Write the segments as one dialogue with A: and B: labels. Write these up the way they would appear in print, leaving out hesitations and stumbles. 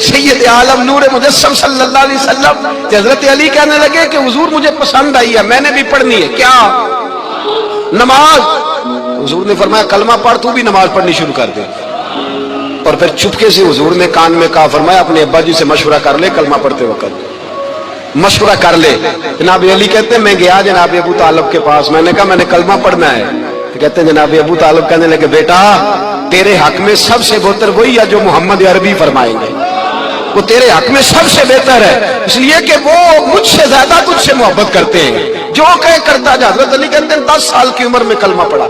A: سید عالم نور مجسم صلی اللہ علیہ وسلم حضرت علی کہنے لگے کہ حضور مجھے پسند آئی ہے، میں نے بھی پڑھنی ہے۔ کیا؟ نماز۔ حضور نے فرمایا کلمہ پڑھ، تو بھی نماز پڑھنی شروع کر دے۔ اور پھر چپکے سے حضور نے کان میں کہا، فرمایا اپنے ابا جی سے مشورہ کر لے کلمہ پڑھتے وقت، مشورہ کر لے۔ جناب علی کہتے ہیں میں گیا جناب ابو طالب کے پاس، میں نے کہا میں نے کلمہ پڑھنا ہے۔ تو کہتے ہیں جناب ابو طالب کہنے لگے بیٹا تیرے حق میں سب سے بہتر وہی ہے جو محمد عربی فرمائیں گے، وہ تیرے حق میں سب سے بہتر ہے، اس لیے کہ وہ مجھ سے زیادہ تجھ سے محبت کرتے ہیں، جو کہے کرتا جا۔ حضرت علی کہتے ہیں 10 سال کی عمر میں کلمہ پڑھا۔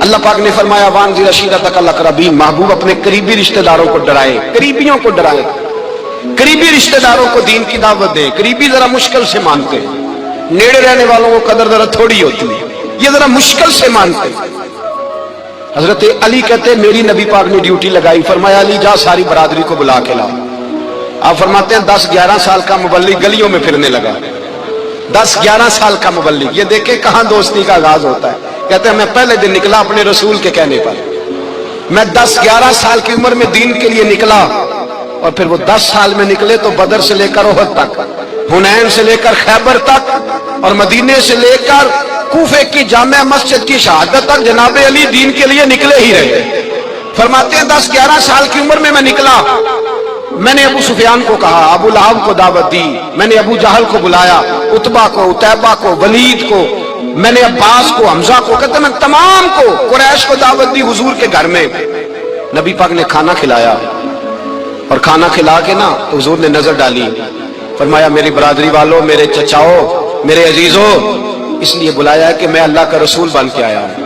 A: اللہ پاک نے فرمایا وانذر عشیرتک الاقربین، محبوب اپنے قریبی رشتہ داروں کو ڈرائے، قریبیوں کو ڈرائے، قریبی رشتہ داروں کو دین کی دعوت دیں۔ قریبی ذرا مشکل سے مانتے ہیں، نیڑے رہنے والوں کو قدر ذرا تھوڑی ہوتی ہے، یہ ذرا مشکل سے مانتے ہیں۔ حضرت علی کہتے ہیں میری نبی پاک نے ڈیوٹی لگائی، فرمایا علی جا ساری برادری کو بلا کے لاؤ۔ آپ فرماتے ہیں 10-11 سال کا مبلغ گلیوں میں پھرنے لگا، 10-11 سال کا مبلغ، یہ دیکھیں کہاں دوستی کا آغاز ہوتا ہے۔ کہتے ہیں میں پہلے دن نکلا اپنے رسول کے کہنے پر، میں 10-11 سال کی عمر میں دین کے لیے نکلا، اور پھر وہ 10 سال میں نکلے تو بدر سے لے کر احد تک، حنین سے لے کر خیبر تک، اور مدینے سے لے کر کوفے کی جامع مسجد کی شہادت تک جناب علی دین کے لیے نکلے ہی رہے۔ فرماتے ہیں 10-11 سال کی عمر میں میں نکلا، میں نے ابو سفیان کو کہا، ابو لہب کو دعوت دی، میں نے ابو جہل کو بلایا، عتبہ کو، عتیبہ کو، ولید کو، میں نے عباس کو، حمزہ کو، کہتے میں تمام کو، قریش کو دعوت دی حضور کے گھر میں۔ نبی پاک نے کھانا کھلایا، اور کھانا کھلا کے نا تو حضور نے نظر ڈالی، فرمایا میری برادری والوں، میرے چچاؤ، میرے عزیزوں، اس لیے بلایا ہے کہ میں اللہ کا رسول بن کے آیا ہوں،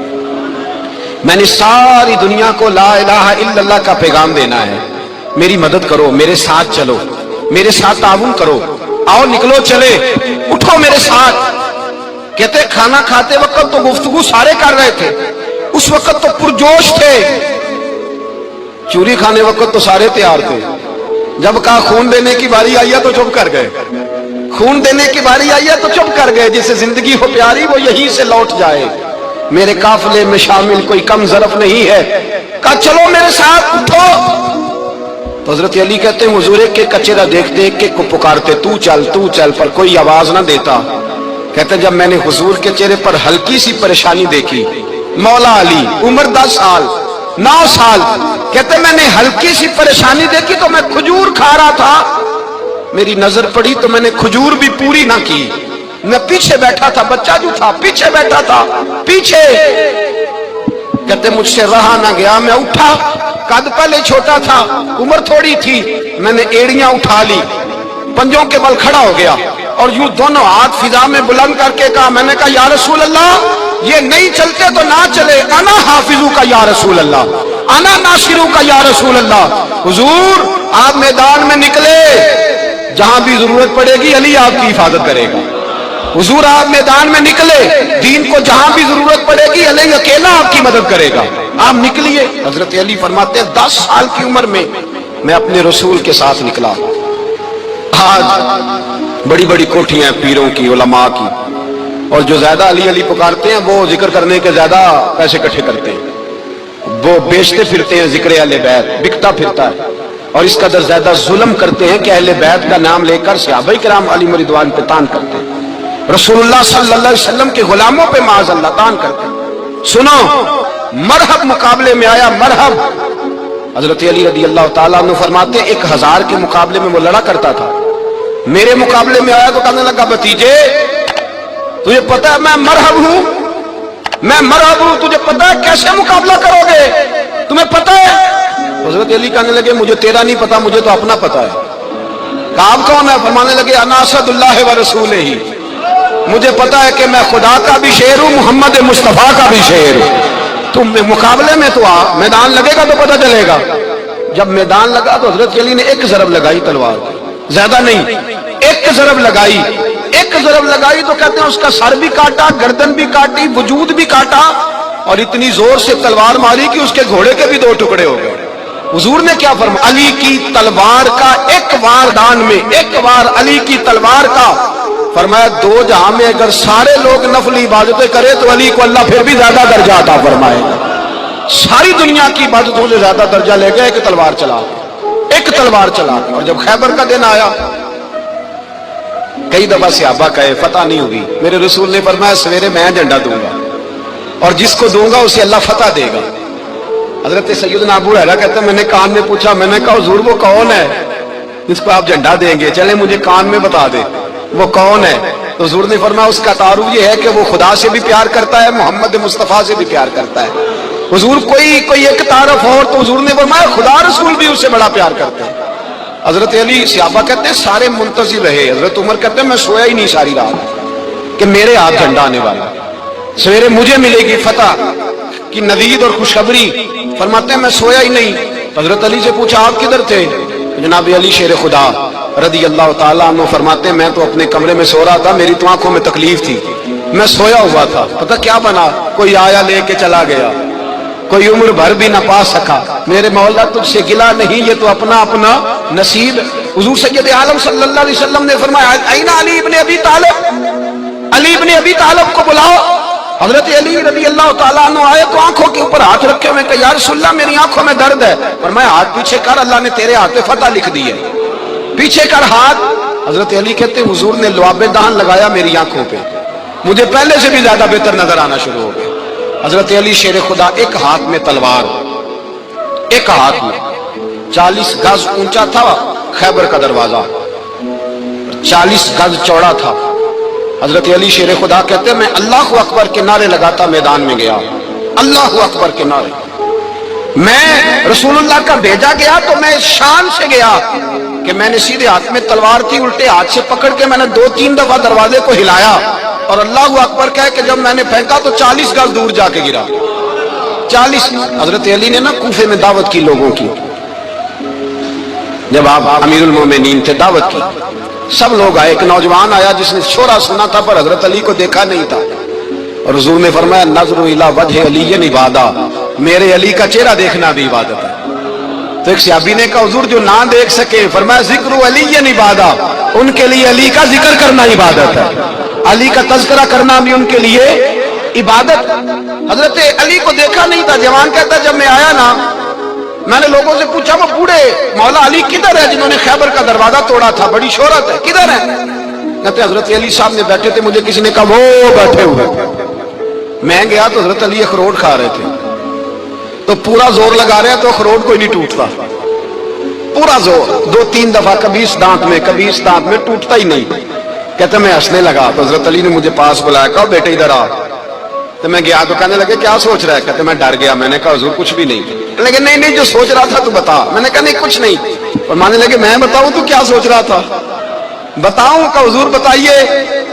A: میں نے ساری دنیا کو لا الہ الا اللہ کا پیغام دینا ہے، میری مدد کرو، میرے ساتھ چلو، میرے ساتھ تعاون کرو، آؤ نکلو چلے، اٹھو میرے ساتھ۔ کہتے کھانا کھاتے وقت تو گفتگو سارے کر رہے تھے، اس وقت تو پرجوش تھے، چوری کھانے وقت تو سارے تیار تھے، جب کہا خون دینے کی باری آئی ہے تو چپ کر گئے، خون دینے کی باری آئی ہے تو چپ کر گئے، جسے زندگی ہو پیاری وہ یہیں سے لوٹ جائے، میرے قافلے میں شامل کوئی کم ظرف نہیں ہے، کہا چلو میرے ساتھ اٹھو۔ تو حضرت علی کہتے ہیں حضور ایک ایک کا چہرہ دیکھتے ایک ایک کو پکارتے تو چل، پر کوئی آواز نہ دیتا۔ کہتے جب میں نے حضور کے چہرے پر ہلکی سی پریشانی دیکھی، مولا علی عمر 10 سال 9 سال، کہتے میں نے ہلکی سی پریشانی دیکھی تو میں کھجور کھا رہا تھا، میری نظر پڑی تو میں نے کھجور بھی پوری نہ کی، میں پیچھے بیٹھا تھا، بچہ جو تھا پیچھے بیٹھا تھا، پیچھے۔ کہتے مجھ سے رہا نہ گیا، میں اٹھا، قد پہلے چھوٹا تھا، عمر تھوڑی تھی، میں نے ایڑیاں اٹھا لی، پنجوں کے بل کھڑا ہو گیا، اور یوں دونوں ہاتھ فضا میں بلند کر کے کہا، میں نے کہا یا رسول اللہ یہ نہیں چلتے تو نہ چلے، انا حافظو کا یا رسول اللہ، انا ناصرو کا یا رسول اللہ۔ حضور آپ میدان میں نکلے، جہاں بھی ضرورت پڑے گی علی آپ کی حفاظت کرے گا۔ حضور آپ میدان میں نکلے، دین کو جہاں بھی ضرورت پڑے گی علی اکیلا آپ کی مدد کرے گا، آپ نکلیے۔ حضرت علی فرماتے ہیں 10 سال کی عمر میں میں اپنے رسول کے ساتھ نکلا۔ آج بڑی بڑی کوٹھیاں پیروں کی، علماء کی، اور جو زیادہ علی علی پکارتے ہیں وہ ذکر کرنے کے زیادہ پیسے اکٹھے کرتے ہیں، وہ بیچتے پھرتے ہیں ذکر اہل بیت، بکتا پھرتا ہے، اور اس قدر زیادہ ظلم کرتے ہیں کہ اہل بیت کا نام لے کر صحابہ کرام علی رضوان پہ تان کرتے ہیں، رسول اللہ صلی اللہ علیہ وسلم کے غلاموں پہ معاذ اللہ تان کرتے ہیں۔ سنو مرحب مقابلے میں آیا، مرحب۔ حضرت علی رضی اللہ تعالیٰ عنہ فرماتے 1000 کے مقابلے میں وہ لڑا کرتا تھا، میرے مقابلے میں آیا تو کہنے لگا بھتیجے تجھے پتا ہے میں مرحب ہوں، میں مرحب ہوں، تجھے پتا ہے کیسے مقابلہ کرو گے، تمہیں پتا ہے؟ حضرت علی کہنے لگے مجھے تیرا نہیں پتا، مجھے تو اپنا پتا ہے۔ کہا آپ کون ہے؟ فرمانے لگے انا اسد اللہ و رسولہ، مجھے پتا ہے کہ میں خدا کا بھی شیر ہوں، محمد مصطفیٰ کا بھی شیر ہوں۔ تم مقابلے میں تو آ، میدان لگے گا تو پتہ چلے گا۔ جب میدان لگا تو حضرت علی نے ایک ضرب لگائی تلوار، زیادہ نہیں، ایک ضرب لگائی، ایک ضرب لگائی تو کہتے ہیں اس کا سر بھی کاٹا، گردن بھی کاٹی، وجود بھی کاٹا، اور اتنی زور سے تلوار ماری کہ اس کے گھوڑے کے بھی 2 ٹکڑے ہو گئے۔ حضور نے کیا فرمایا؟ علی کی تلوار کا ایک وار دان میں، ایک وار علی کی تلوار کا، فرمایا 2 جہاں میں اگر سارے لوگ نفلی عبادتیں کرے تو علی کو اللہ پھر بھی زیادہ درجہ عطا فرمائے گا۔ ساری دنیا کی عبادتوں سے زیادہ درجہ لے گئے کہ تلوار چلا، ایک تلوار چلا. اور جب خیبر کا دن آیا, کئی دفعہ صحابہ کہے فتح نہیں ہوگی, میرے رسول نے فرمایا سویرے میں جھنڈا دوں گا اور جس کو دوں گا اسے اللہ فتح دے گا. حضرت سیدنا ابو ہریرہ کہتے ہیں میں نے کان میں پوچھا, میں نے کہا حضور وہ کون ہے جس کو آپ جھنڈا دیں گے, چلے مجھے کان میں بتا دے وہ کون ہے. تو حضور نے فرمایا اس کا تعارف یہ ہے کہ وہ خدا سے بھی پیار کرتا ہے, محمد مصطفیٰ سے بھی پیار کرتا ہے. حضور کوئی ایک تعارف اور, تو حضور نے فرمایا خدا رسول بھی اس سے بڑا پیار کرتے ہیں. حضرت علی, صحابہ کہتے ہیں سارے منتظر رہے. حضرت عمر کہتے ہیں میں سویا ہی نہیں ساری رات کہ میرے ہاتھ جھنڈا آنے والا, سویرے مجھے ملے گی فتح کی نوید اور خوشخبری. فرماتے ہیں میں سویا ہی نہیں. حضرت علی سے پوچھا آپ کدھر تھے؟ جناب علی شیر خدا رضی اللہ تعالیٰ عنہ فرماتے ہیں میں تو اپنے کمرے میں سو رہا تھا, میری تو آنکھوں میں تکلیف تھی, میں سویا ہوا تھا. پتہ کیا بنا, کوئی آیا لے کے چلا گیا, کوئی عمر بھر بھی نہ پا سکا. میرے مولا تجھ سے گلا نہیں, یہ تو اپنا اپنا نصیب. حضور سید عالم صلی اللہ علیہ وسلم نے فرمایا این علی ابن ابی طالب, علی ابن ابی طالب کو بلاؤ. حضرت علی رضی اللہ تعالیٰ عنہ آئے تو آنکھوں کے اوپر ہاتھ رکھے ہوئے کہ یا رسول اللہ میری آنکھوں میں درد ہے. فرمایا ہاتھ پیچھے کر, اللہ نے تیرے ہاتھ پہ فتح لکھ دی ہے, پیچھے کر ہاتھ. حضرت علی کہتے ہیں حضور نے لعاب دہن لگایا میری آنکھوں پہ, مجھے پہلے سے بھی زیادہ بہتر نظر آنا شروع ہو گیا. حضرت علی شیر خدا ایک ہاتھ میں تلوار, ایک ہاتھ میں 40 گز اونچا تھا خیبر کا دروازہ, 40 گز چوڑا تھا. حضرت علی شیر خدا کہتے ہیں میں اللہ اکبر کے نعرے لگاتا میدان میں گیا, اللہ اکبر کے نعرے. میں رسول اللہ کا بھیجا گیا تو میں شان سے گیا کہ میں نے سیدھے ہاتھ میں تلوار تھی, الٹے ہاتھ سے پکڑ کے میں نے 2-3 دفعہ دروازے کو ہلایا اور اللہ اکبر کہہ کہ جب میں نے پھینکا تو 40 گز دور جا کے گرا. 40. حضرت علی نے نا کوفے میں دعوت کی لوگوں کی, جب آپ امیر المومنین تھے دعوت کی, سب لوگ آئے. ایک نوجوان آیا جس نے شورا سنا تھا پر حضرت علی کو دیکھا نہیں تھا, اور حضور نے فرمایا نظر الی وجہ علی عبادہ, میرے علی کا چہرہ دیکھنا بھی عبادت ہے. تو ایک صحابی نے کہا حضور جو نہ دیکھ سکے, فرمایا ذکر علی عبادہ, ان کے لیے علی کا ذکر کرنا عبادت ہے, علی کا تذکرہ کرنا بھی ان کے لیے عبادت. حضرت علی کو دیکھا نہیں تھا. جوان کہتا جب میں آیا نا میں نے لوگوں سے پوچھا وہ بوڑھے مولا علی کدھر ہے جنہوں نے خیبر کا دروازہ توڑا تھا, بڑی شہرت ہے, کدھر ہے؟ کہتے حضرت علی صاحب نے بیٹھے تھے, مجھے کسی نے کہا وہ بیٹھے ہوئے. میں گیا تو حضرت علی اخروٹ کھا رہے تھے, تو پورا زور لگا رہے ہیں تو اخروٹ کوئی نہیں ٹوٹتا, پورا زور 2-3 دفعہ, کبھی اس دانت میں کبھی اس دانت میں, ٹوٹتا ہی نہیں. کہتے میں ہنسنے لگا تو حضرت علی نے مجھے پاس بلایا, کہا بیٹے ادھر آ. تو میں گیا تو کہنے لگے کیا سوچ رہا ہے؟ کہتے میں ڈر گیا. میں نے کہا حضور کچھ بھی نہیں. لیکن نہیں جو سوچ رہا تھا تو بتا. میں نے کہا نہیں کچھ نہیں. اور ماننے لگے میں بتاؤں تو کیا سوچ رہا تھا؟ بتاؤں کہ حضور بتائیے.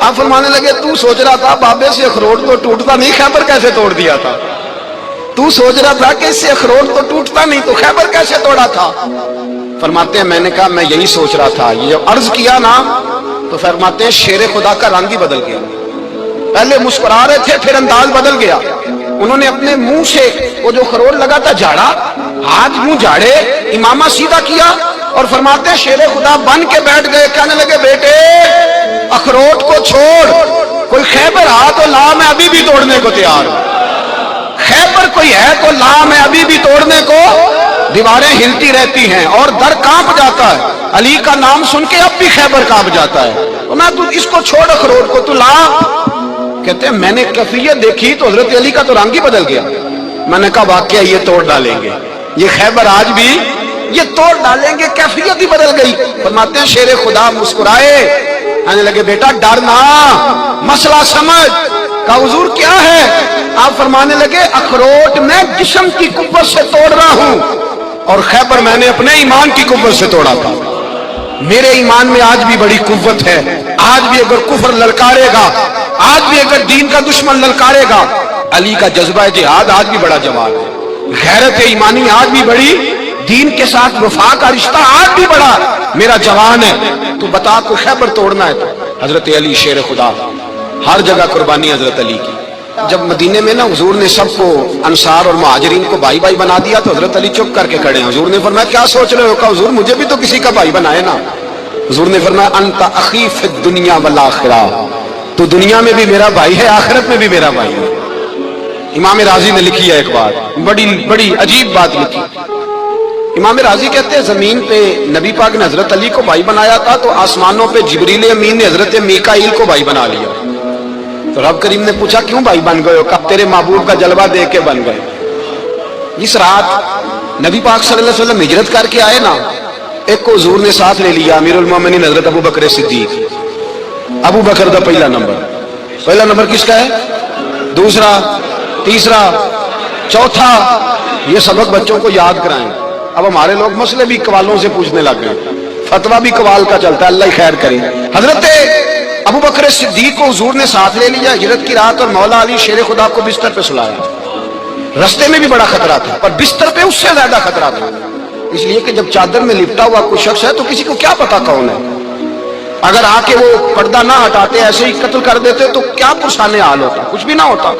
A: آپ فرمانے لگے تو سوچ رہا تھا بابے سے اخروٹ تو ٹوٹتا نہیں, خیبر کیسے توڑ دیا تھا؟ تو سوچ رہا تھا کہ اس سے اخروٹ تو ٹوٹتا نہیں تو خیبر کیسے توڑا تھا؟ فرماتے ہیں میں نے کہا میں یہی سوچ رہا تھا. یہ جو عرض کیا نا تو فرماتے ہیں شیر خدا کا رنگ ہی بدل گیا. پہلے مسکرا رہے تھے پھر انداز بدل گیا. انہوں نے اپنے منہ سے وہ جو خروٹ لگا تھا جھاڑا, ہاتھ منہ جھاڑے, امامہ سیدھا کیا اور فرماتے ہیں شیر خدا بن کے بیٹھ گئے. کہنے لگے بیٹے اخروٹ کو چھوڑ, کوئی خیبر ہا تو لا, میں ابھی بھی توڑنے کو تیار ہوں. خیبر کوئی ہے تو لا, میں ابھی بھی توڑنے کو. دیواریں ہلتی رہتی ہیں اور در کانپ جاتا ہے. علی کا نام سن کے اب بھی خیبر کانپ جاتا ہے. میں تو اس کو چھوڑ اخروٹ کو, تو لا. کہتے ہیں میں نے کیفیت دیکھی تو حضرت علی کا تو رنگ ہی بدل گیا. میں نے کہا واقعہ یہ توڑ ڈالیں گے, یہ خیبر آج بھی یہ توڑ ڈالیں گے, کیفیت ہی بدل گئی. فرماتے ہیں شیر خدا مسکرائے, آنے لگے بیٹا ڈرنا, مسئلہ سمجھ. کہا حضور کیا ہے؟ آپ فرمانے لگے اخروٹ میں جسم کی قوت سے توڑ رہا ہوں اور خیبر میں نے اپنے ایمان کی قوت سے توڑا تھا. میرے ایمان میں آج بھی بڑی قوت ہے. آج بھی اگر کفر للکارے گا, آج بھی اگر دین کا دشمن للکارے گا, علی کا جذبہ جہاد آج بھی بڑا جواب ہے. غیرت ایمانی آج بھی بڑی, دین کے ساتھ وفا کا رشتہ آج بھی بڑا میرا جوان ہے. تو بتا کو خیبر توڑنا ہے تو حضرت علی شیر خدا, ہر جگہ قربانی حضرت علی کی. جب مدینے میں نا حضور نے سب کو انصار اور مہاجرین کو بھائی بھائی بنا دیا تو حضرت علی چپ کر کے کھڑے ہیں. حضور نے فرمایا کیا سوچ رہے ہو؟ کہا حضور مجھے بھی تو کسی کا بھائی بنائے نا. حضور نے فرمایا انت اخی فی الدنیا والآخرہ, تو دنیا میں بھی میرا بھائی ہے, آخرت میں بھی میرا بھائی ہے. امام راضی نے لکھی ہے ایک بات, بڑی عجیب بات لکھی. امام راضی کہتے ہیں زمین پہ نبی پاک نے حضرت علی کو بھائی بنایا تھا تو آسمانوں پہ جبریل امین نے حضرت میکائیل کو بھائی بنا لیا. تو رب کریم نے پوچھا کیوں بھائی بن گئے ہو؟ کب تیرے محبوب کا جلوہ دیکھ کے بن گئے. جس رات نبی پاک صلی اللہ علیہ وسلم ہجرت کر کے آئے نا، ایک کو حضور نے ساتھ لے لیا، امیر المومنین حضرت ابو بکر صدیق. ابو بکر کا پہلا نمبر کس کا ہے؟ دوسرا، تیسرا، چوتھا. یہ سبق بچوں کو یاد کرائیں. اب ہمارے لوگ مسئلے بھی قوالوں سے پوچھنے لگ گئے، فتویٰ بھی قوال کا چلتا ہے، اللہ ہی خیر کرے. حضرت ابو بکر صدیق کو حضور نے ساتھ لے لیا ہجرت کی رات، اور مولا علی شیر خدا کو بستر پہ سلایا. رستے میں بھی بڑا خطرہ تھا پر بستر پہ اس سے زیادہ خطرہ تھا، اس لیے کہ جب چادر میں لپٹا ہوا کوئی شخص ہے تو کسی کو کیا پتا کون ہے. اگر آ کے وہ پردہ نہ ہٹاتے ایسے ہی قتل کر دیتے تو کیا پرسان حال ہوتا، کچھ بھی نہ ہوتا.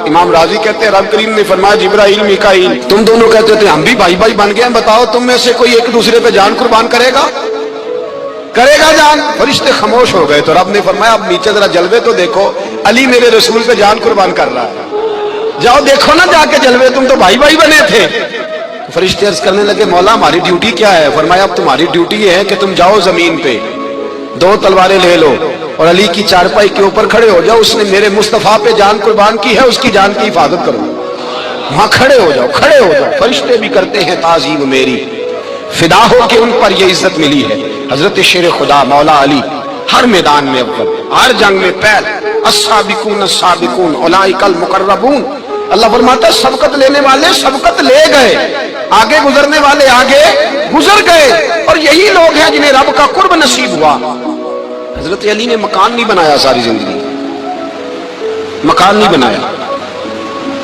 A: امام راضی کہتے ہیں رب کریم نے فرمایا جبرائیل میکائیل تم دونوں کہتے تھے ہم بھی بھائی بھائی بن گئے ہیں، بتاؤ تم میں سے کوئی ایک دوسرے پہ جان قربان کرے گا جان؟ فرشتے خاموش ہو گئے. تو رب نے فرمایا اب نیچے ذرا جلوے تو دیکھو، علی میرے رسول پہ جان قربان کر رہا ہے، جاؤ دیکھو نا جا کے جلوے، تم تو بھائی بھائی بنے تھے. فرشتے عرض کرنے لگے مولا ہماری ڈیوٹی کیا ہے؟ فرمایا اب تمہاری ڈیوٹی یہ ہے کہ تم جاؤ زمین پہ 2 تلواریں لے لو اور علی کی چارپائی کے اوپر کھڑے ہو جاؤ، اس نے میرے مصطفیٰ پہ جان قربان کی ہے، اس کی جان کی حفاظت کرو. وہاں کھڑے ہو جاؤ. فرشتے بھی کرتے ہیں تعظیم میری، فدا ہو کہ ان پر یہ عزت ملی ہے. حضرت شیر خدا مولا علی ہر میدان میں اول، ہر جنگ میں پہل. السابقون السابقون اولئک المقربون. اللہ فرماتا ہے سبقت لینے والے سبقت لے گئے، آگے گزرنے والے آگے گزر گئے، اور یہی لوگ ہیں جنہیں رب کا قرب نصیب ہوا. حضرت علی نے مکان نہیں بنایا، ساری زندگی مکان نہیں بنایا،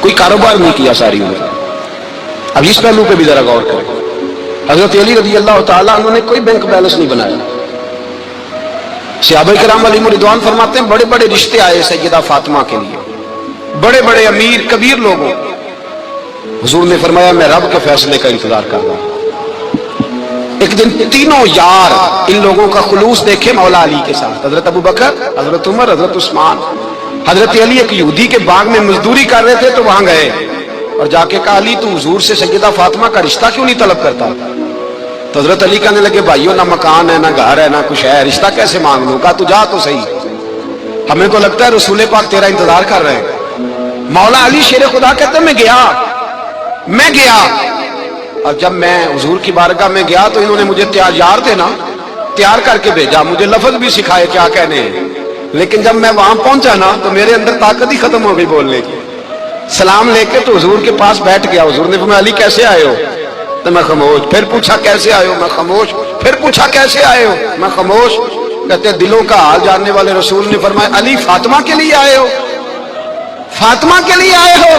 A: کوئی کاروبار نہیں کیا ساری عمر. اب اس پہلو پہ بھی ذرا غور کریں. حضرت علی رضی اللہ تعالیٰ انہوں نے کوئی بینک بیلنس نہیں بنایا. صحابہ کرام علیہم رضوان فرماتے ہیں بڑے بڑے رشتے آئے سیدہ فاطمہ کے لیے، بڑے بڑے امیر کبیر لوگوں. حضور نے فرمایا میں رب کے فیصلے کا انتظار کر رہا ہوں. ایک دن تینوں یار ان لوگوں کا خلوص دیکھے مولا علی کے ساتھ، حضرت ابو بکر، حضرت عمر، حضرت عثمان. حضرت علی ایک یہودی کے باغ میں مزدوری کر رہے تھے تو وہاں گئے اور جا کے کہا علی تو حضور سے سیدہ فاطمہ کا رشتہ کیوں نہیں طلب کرتا؟ تو حضرت علی کہنے لگے بھائیو نہ مکان ہے نہ گھر ہے نہ کچھ ہے، رشتہ کیسے مانگ لوں؟ کہا تو جا تو صحیح، ہمیں تو لگتا ہے رسول پاک تیرا انتظار کر رہے ہیں. مولا علی شیر خدا کہتے میں گیا اور جب میں حضور کی بارگاہ میں گیا تو انہوں نے مجھے یار تھے نا تیار کر کے بھیجا، مجھے لفظ بھی سکھائے کیا کہنے ہیں. لیکن جب میں وہاں پہنچا نا تو میرے اندر طاقت ہی ختم ہو گئی بولنے کی. سلام لے کے تو حضور کے پاس بیٹھ گیا. حضور نے فرمایا علی کیسے آئے ہو؟ تو میں خاموش. پھر پوچھا کیسے آئے ہو؟ میں خاموش. پھر پوچھا کیسے آئے ہو؟ میں خاموش. کہتے دلوں کا حال جاننے والے رسول نے فرمایا علی فاطمہ کے لیے آئے ہو؟ فاطمہ کے لیے آئے ہو؟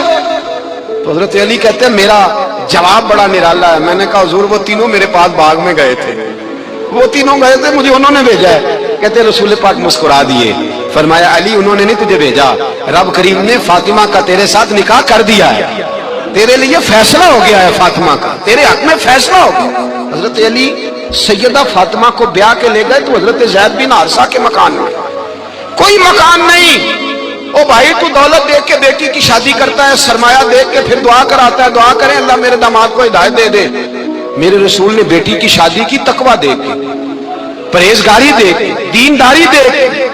A: تو حضرت علی کہتے ہیں میرا جواب بڑا نرالا ہے. میں نے کہا حضور وہ تینوں میرے پاس باغ میں گئے تھے، وہ تینوں گئے تھے، مجھے انہوں نے بھیجا ہے. کہتے رسول پاک مسکرا دیے، فرمایا علی انہوں نے نہیں تجھے بھیجا، رب کریم نے فاطمہ کا تیرے ساتھ نکاح کر دیا ہے، تیرے لیے فیصلہ ہو گیا ہے فاطمہ کا، تیرے حق میں فیصلہ ہو گیا. حضرت علی سیدہ فاطمہ کو بیاہ کے لے گئے تو حضرت زید بن حارثہ کے مکان میں کوئی مکان نہیں. او بھائی تو دولت دیکھ کے بیٹی کی شادی کرتا ہے، سرمایہ دیکھ کے پھر دعا کراتا ہے، دعا کریں اللہ میرے داماد کو ہدایت دے دے. میرے رسول نے بیٹی کی شادی کی تقوی دیکھ کے، پرہیزگاری دیکھ کے، دینداری دیکھ کے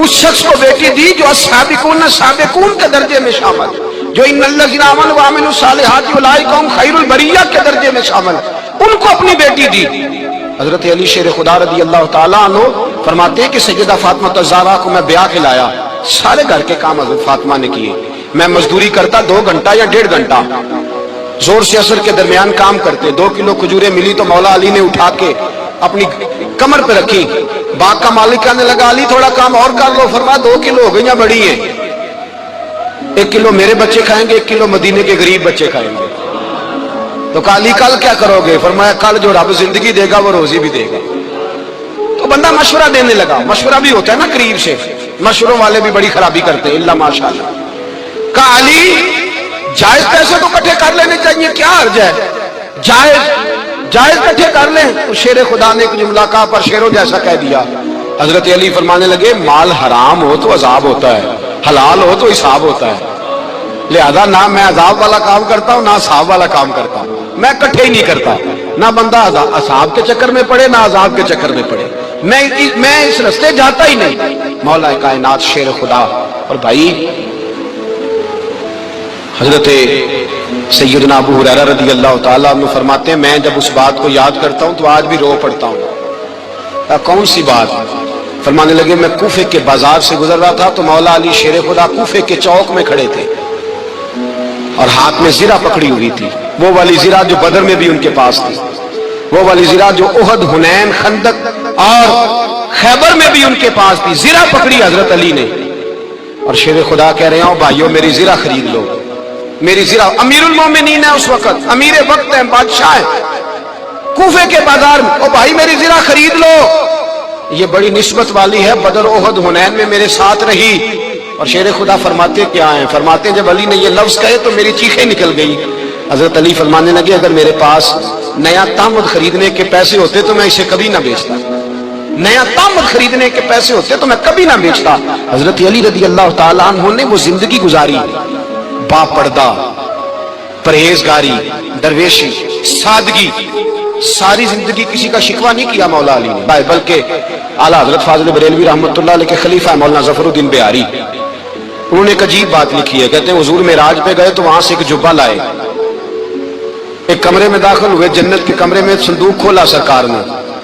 A: اس شخص کو بیٹی دی جو السابقون السابقون کے درجے میں شامل، جو ان الذین آمنوا وعملوا الصالحات اولئک هم خیر البریہ کے درجے میں شامل، ان کو اپنی بیٹی دی. حضرت علی شیر خدا رضی اللہ تعالیٰ عنہ فرماتے ہیں کہ سیدہ فاطمہ الزہرا کو میں بیاہ کے لایا، سارے گھر کے کام حضرت فاطمہ نے کیے. میں مزدوری کرتا 2 گھنٹہ یا 1.5 گھنٹہ، زور سے عصر کے درمیان کام کرتے. 2 کلو کھجوریں ملی تو مولا علی نے اٹھا کے اپنی کمر پہ رکھی. باغ کا مالک کہنے لگا علی تھوڑا کام اور کر لو. فرمایا 2 کلو ہو گئی ہیں، بڑی ہیں، 1 کلو میرے بچے کھائیں گے، 1 کلو مدینے کے غریب بچے کھائیں گے. تو کہا علی کل کیا کرو گے؟ فرمایا کل جو رب زندگی دے گا وہ روزی بھی دے گا. تو بندہ مشورہ دینے لگا. مشورہ بھی ہوتا ہے نا قریب سے، مشوروں والے بھی بڑی خرابی کرتے ہیں، اللہ ماشاءاللہ. کہا علی جائز پیسے تو کٹھے کر لینے چاہیے، کیا حرج ہے، جائز کٹھے کر لیں. تو شیر خدا نے ایک جملہ کہا پر شیروں جیسا کہہ دیا. حضرت علی فرمانے لگے مال حرام ہو تو عذاب ہوتا ہے، حلال ہو تو حساب ہوتا ہے. لہذا نہ میں عذاب والا کام کرتا ہوں نہ اصحاب والا کام کرتا ہوں، میں کٹھے ہی نہیں کرتا، نہ بندہ اصحاب کے چکر میں پڑے نہ عذاب کے چکر میں پڑے، میں اس راستے جاتا ہی نہیں۔ مولا کائنات شیر خدا۔ اور بھائی حضرت سیدنا ابو ہریرہ رضی اللہ تعالیٰ عنہ فرماتے ہیں میں جب اس بات کو یاد کرتا ہوں تو آج بھی رو پڑتا ہوں۔ کون سی بات؟ فرمانے لگے میں کوفے کے بازار سے گزر رہا تھا تو مولا علی شیر خدا کوفے کے چوک میں کھڑے تھے اور ہاتھ میں زرہ پکڑی ہوئی تھی، وہ والی زرہ جو بدر میں بھی ان کے پاس تھی، وہ والی زرہ جو احد، حنین، خندق اور خیبر میں بھی ان کے پاس تھی۔ زرہ پکڑی حضرت علی نے اور شیر خدا کہہ رہے ہیں بھائیو میری زرہ خرید لو، میری زرہ۔ امیر المومنین ہے اس وقت، امیر وقت ہے، بادشاہ ہے کوفے کے بازار میں، او بھائی میری زرہ خرید لو، یہ بڑی نسبت والی ہے، بدر، احد، حنین میں میرے ساتھ رہی۔ اور شیر خدا فرماتے کیا ہیں؟ فرماتے ہیں جب علی نے یہ لفظ کہے تو میری چیخیں نکل گئی۔ حضرت علی فرمانے لگے اگر میرے پاس نیا تامد خریدنے کے پیسے ہوتے تو میں اسے کبھی نہ بیچتا، نیا تامد خریدنے کے پیسے ہوتے تو میں کبھی نہ بیچتا۔ حضرت علی رضی اللہ تعالیٰ عنہ نے وہ زندگی گزاری، با پردہ، پرہیزگاری، درویشی، سادگی، ساری زندگی کسی کا شکوہ نہیں کیا مولا علی نے، بلکہ اعلیٰ حضرت فاضل بریلوی رحمۃ اللہ علیہ کے خلیفہ مولانا ظفر الدین بہاری، انہوں نے ایک عجیب بات لکھی ہے، کہتے ہیں حضور معراج پہ گئے تو وہاں سے ایک جبہ لائے، ایک کمرے میں داخل ہوئے، جنت کے کمرے میں صندوق کھولا سرکار نے،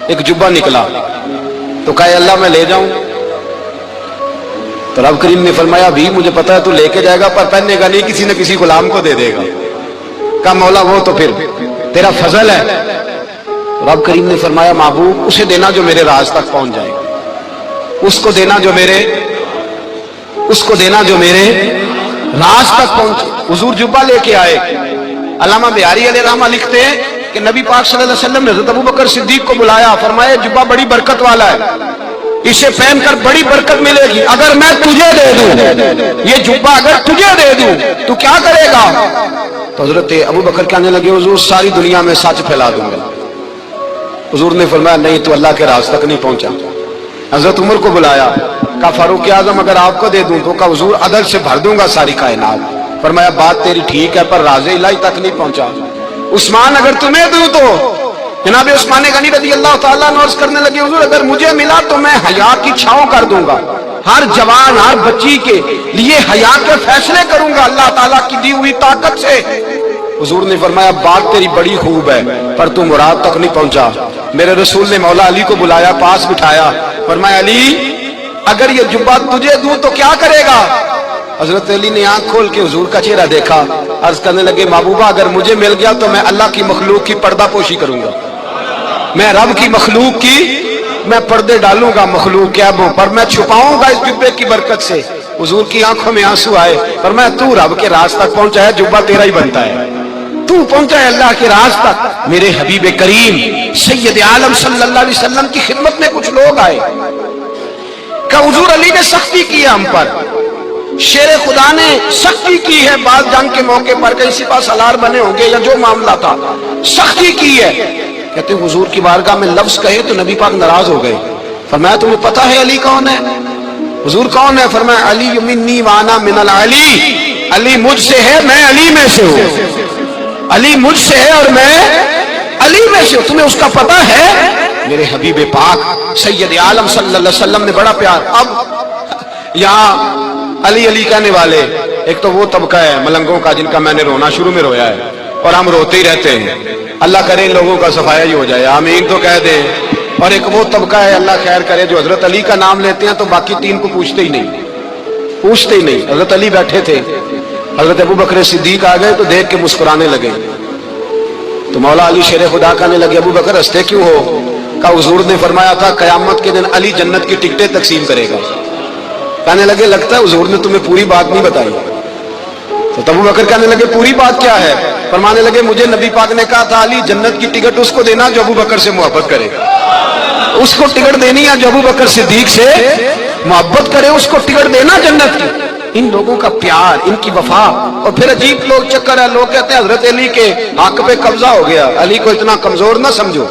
A: ایک جبہ نکلا تو کہا اللہ میں لے جاؤں؟ تو رب کریم نے فرمایا بھی مجھے پتا ہے تو لے کے جائے گا پر پہننے گا نہیں، کسی نہ کسی غلام کو دے دے گا۔ کہا مولا وہ تو پھر تیرا فضل ہے۔ رب کریم نے فرمایا محبوب اسے دینا جو میرے راز تک پہنچ جائے، اس کو دینا جو میرے راز تک پہنچے۔ حضور جبہ لے کے آئے۔ علامہ بہاری علیہ رحمہ لکھتے ہیں کہ نبی پاک صلی اللہ علیہ وسلم نے حضرت ابوبکر صدیق کو بلایا، فرمایا جبہ بڑی برکت والا ہے، اسے پہن کر بڑی برکت ملے گی، اگر میں تجھے دے دوں یہ جبہ، اگر تجھے دے دوں تو کیا کرے گا؟ تو حضرت ابوبکر کہنے لگے حضور ساری دنیا میں سچ پھیلا دوں گا۔ حضور نے فرمایا نہیں تو اللہ کے راز تک نہیں پہنچا۔ حضرت عمر کو بلایا، کہا فاروق اعظم اگر آپ کو دے دوں تو کہا حضور عدل سے بھر دوں گا ساری کائنات۔ فرمایا بات تیری ٹھیک ہے پر راز الہی تک نہیں پہنچا۔ عثمان اگر تمہیں دوں تو جناب عثمان غنی رضی اللہ تعالیٰ عنہ عرض کرنے لگے حضور اگر مجھے ملا تو میں حیا کی چھاؤں کر دوں گا، ہر جوان ہر بچی کے لیے حیا کے فیصلے کروں گا اللہ تعالیٰ کی دی ہوئی طاقت سے۔ حضور نے فرمایا بات تیری بڑی خوب ہے پر تو مراد تک نہیں پہنچا۔ میرے رسول نے مولا علی کو بلایا، پاس بٹھایا، فرمایا علی اگر یہ جبہ تجھے دوں تو کیا کرے گا؟ حضرت علی نے آنکھ کھول کے حضور کا چہرہ دیکھا، عرض کرنے لگے محبوبہ اگر مجھے مل گیا تو میں اللہ کی مخلوق کی پردہ پوشی کروں گا، میں رب کی مخلوق کی میں پردے ڈالوں گا مخلوق کے عیبوں پر، میں چھپاؤں گا اس جبے کی برکت سے۔ حضور کی آنکھوں میں آنسو آئے، فرمایا تو رب کے راز تک پہنچا ہے، جبہ تیرا ہی بنتا ہے، تو پہنچا ہے اللہ کے راز تک۔ میرے حبیب کریم سید عالم صلی اللہ علیہ وسلم کی خدمت میں کچھ لوگ آئے کہ حضور علی نے سختی کی ہے ہم پر، شیر خدا نے سختی کی ہے، بعض جنگ کے موقع پر کہیں سپاہ سالار بنے ہوں گے یا جو معاملہ تھا سختی کی ہے۔ کہتے حضور کی بارگاہ میں لفظ کہے تو نبی پاک ناراض ہو گئے۔ فرمایا تمہیں پتا ہے علی کون ہے؟ حضور کون ہے؟ فرمایا علی منی وانا من العلی، علی مجھ سے ہے میں علی میں سے ہوں، علی مجھ سے ہے اور میں علی میں سے ہوں، تمہیں اس کا پتہ ہے؟ میرے حبیب پاک سید عالم صلی اللہ علیہ وسلم نے بڑا پیار۔ اب یہاں علی علی کہنے والے ایک تو وہ طبقہ ہے ملنگوں کا جن کا میں نے رونا شروع میں رویا ہے اور ہم روتے ہی رہتے ہیں، اللہ کرے ان لوگوں کا صفایا ہی ہو جائے، آمین تو کہہ دیں۔ اور ایک وہ طبقہ ہے اللہ خیر کرے جو حضرت علی کا نام لیتے ہیں تو باقی تین کو پوچھتے ہی نہیں۔ حضرت علی بیٹھے تھے، حضرت ابوبکر صدیق آ گئے تو دیکھ کے مسکرانے لگے، تو مولا علی شیر خدا کہنے لگے ابوبکر ہنستے کیوں ہو؟ کہا حضور نے فرمایا تھا قیامت کے دن علی جنت کی ٹکٹیں تقسیم کرے گا۔ کہنے لگے لگتا ہے حضور نے تمہیں پوری بات نہیں بتائی۔ تو ابوبکر کہنے لگے پوری بات کیا ہے؟ فرمانے لگے مجھے نبی پاک نے کہا تھا علی جنت کی ٹکٹ اس کو دینا جو ابوبکر سے محبت کرے، اس کو ٹکٹ دینی ہے جو ابوبکر صدیق سے محبت کرے، اس کو ٹکٹ دینا جنت کی۔ ان لوگوں کا پیار، ان کی وفا۔ اور پھر عجیب لوگ چکر ہے، لوگ کہتے ہیں حضرت علی کے حق پہ قبضہ ہو گیا، علی کو اتنا کمزور نہ سمجھو،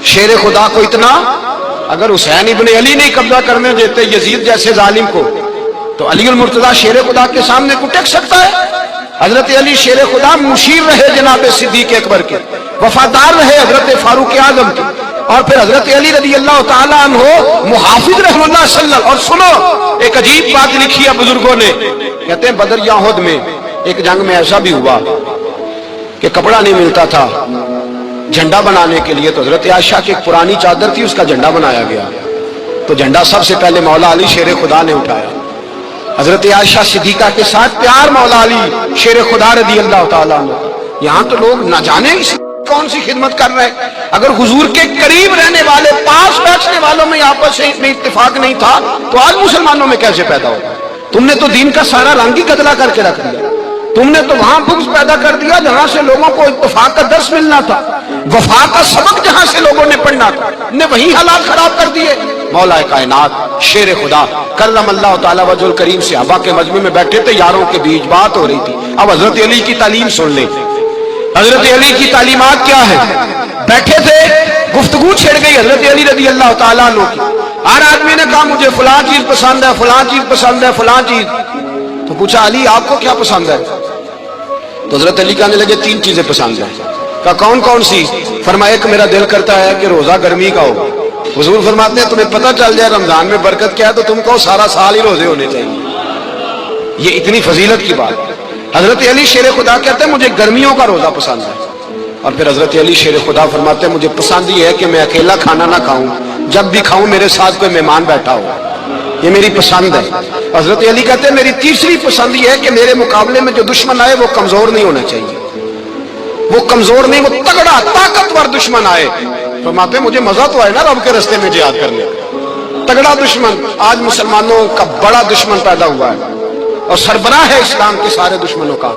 A: شیر خدا کو اتنا، اگر حسین ابن علی نہیں قبضہ کرنے دیتے یزید جیسے ظالم کو تو علی المرتضیٰ شیر خدا کے سامنے کو ٹک سکتا ہے؟ حضرت علی شیر خدا مشیر رہے جناب صدیق اکبر کے، وفادار رہے حضرت فاروق اعظم کے، اور پھر حضرت علی رضی اللہ تعالیٰ عنہ محافظ رحم اللہ صلی اللہ. اور سنو ایک عجیب بات لکھی ہے بزرگوں نے، کہتے ہیں بدر یا احد میں ایک جنگ میں ایسا بھی ہوا کہ کپڑا نہیں ملتا تھا جھنڈا بنانے کے لیے، تو حضرت عائشہ کی ایک پرانی چادر تھی، اس کا جھنڈا بنایا گیا. تو جھنڈا سب سے پہلے مولا علی شیر خدا نے اٹھایا. حضرت عائشہ صدیقہ کے ساتھ پیار مولا علی شیر خدا رضی اللہ تعالیٰ عنہ. یہاں تو لوگ نہ جانے کون سی خدمت کر رہے ہیں. اگر حضور کے قریب رہنے والے پاس بیٹھنے والوں میں آپس میں اتفاق نہیں تھا تو آج مسلمانوں میں کیسے پیدا ہو؟ تم نے تو دین کا سارا رنگ ہی گدلا کر کے رکھ دیا. تم نے تو وہاں بغض پیدا کر دیا جہاں سے لوگوں کو اتفاق کا درس ملنا تھا، وفا کا سبق جہاں سے لوگوں نے پڑھنا تھا، نے وہی حالات خراب کر دیے. مولا کائنات شیر خدا کرم اللہ تعالیٰ وجہ الکریم صحابہ کے مجمع میں بیٹھے تھے، یاروں کے بیچ بات ہو رہی تھی. اب حضرت علی کی تعلیم سن لیں. حضرت علی کی تعلیمات کیا ہے؟ بیٹھے تھے، گفتگو چھڑ گئی حضرت علی رضی اللہ تعالیٰ عنہ کی. ہر آدمی نے کہا مجھے فلاں چیز پسند ہے، فلاں چیز پسند ہے، فلاں چیز. تو پوچھا علی آپ کو کیا پسند ہے؟ تو حضرت علی کہنے لگے 3 چیزیں پسند ہیں. کہا کون کون سی؟ فرمایا ایک میرا دل کرتا ہے کہ روزہ گرمی کا ہو. حضور فرماتے ہیں تمہیں پتہ چل جائے رمضان میں برکت کیا ہے تو تم کو سارا سال ہی روزے ہونے چاہیے. یہ اتنی فضیلت کی بات. حضرت علی شیر خدا کہتے ہیں مجھے گرمیوں کا روزہ پسند ہے. اور پھر حضرت علی شیر خدا فرماتے ہیں مجھے پسند یہ ہے کہ میں اکیلا کھانا نہ کھاؤں، جب بھی کھاؤں میرے ساتھ کوئی مہمان بیٹھا ہو. یہ میری پسند ہے. حضرت علی کہتے ہیں میری تیسری پسند یہ ہے کہ میرے مقابلے میں جو دشمن آئے وہ کمزور نہیں ہونا چاہیے. وہ کمزور نہیں، وہ تگڑا طاقتور دشمن آئے. فرماتے ہیں مجھے مزہ تو آئے نا رب کے رستے میں جہاد کرنے کا. تگڑا دشمن. آج مسلمانوں کا بڑا دشمن پیدا ہوا ہے اور سربراہ ہے اسلام کے سارے دشمنوں کا،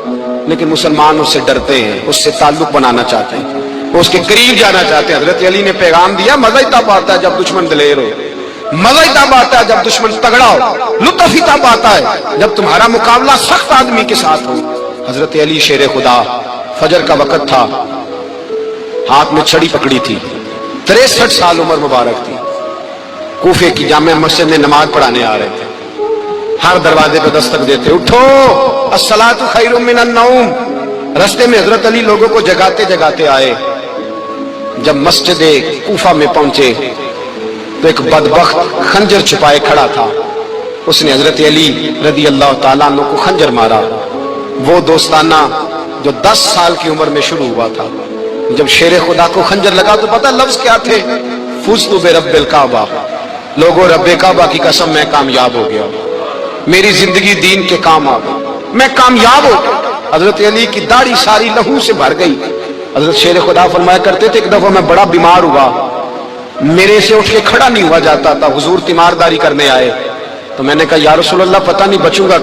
A: لیکن مسلمان اس سے ڈرتے ہیں، اس سے تعلق بنانا چاہتے ہیں، وہ اس کے قریب جانا چاہتے ہیں. حضرت علی نے پیغام دیا مزہ ہی تب آتا ہے جب دشمن دلیر ہو، مزہ ہی تب آتا ہے جب دشمن تگڑا ہو، لطف ہی تب آتا ہے جب تمہارا مقابلہ سخت آدمی کے ساتھ ہو. حضرت علی شیر خدا، فجر کا وقت تھا، ہاتھ میں چھڑی پکڑی تھی، 63 سال عمر مبارک تھی. کوفے کی جامع مسجد میں نماز پڑھانے آ رہے تھے. ہر دروازے پہ دستک دیتے اٹھو الصلاۃ خیر من النوم. رستے میں حضرت علی لوگوں کو جگاتے جگاتے آئے. جب مسجد کوفہ میں پہنچے تو ایک بدبخت خنجر چھپائے کھڑا تھا. اس نے حضرت علی رضی اللہ تعالیٰ عنہ کو خنجر مارا. وہ دوستانہ جو 10 سال کی عمر میں شروع ہوا تھا. جب شیر خدا کو خنجر لگا تو پتہ لفظ کیا تھے؟ فزت برب الکعبہ. لوگوں رب کعبہ کی قسم میں کامیاب ہو گیا، میری زندگی دین کے کام آ گئی، میں کامیاب ہو گیا. حضرت علی کی داڑھی ساری لہو سے بھر گئی. حضرت شیر خدا فرمایا کرتے تھے ایک دفعہ میں بڑا بیمار ہوا، میرے سے اٹھ کے کھڑا نہیں ہوا جاتا تھا. حضور تیمارداری کرنے آئے تو میں نے کہا یا رسول اللہ پتہ نہیں بچوں گا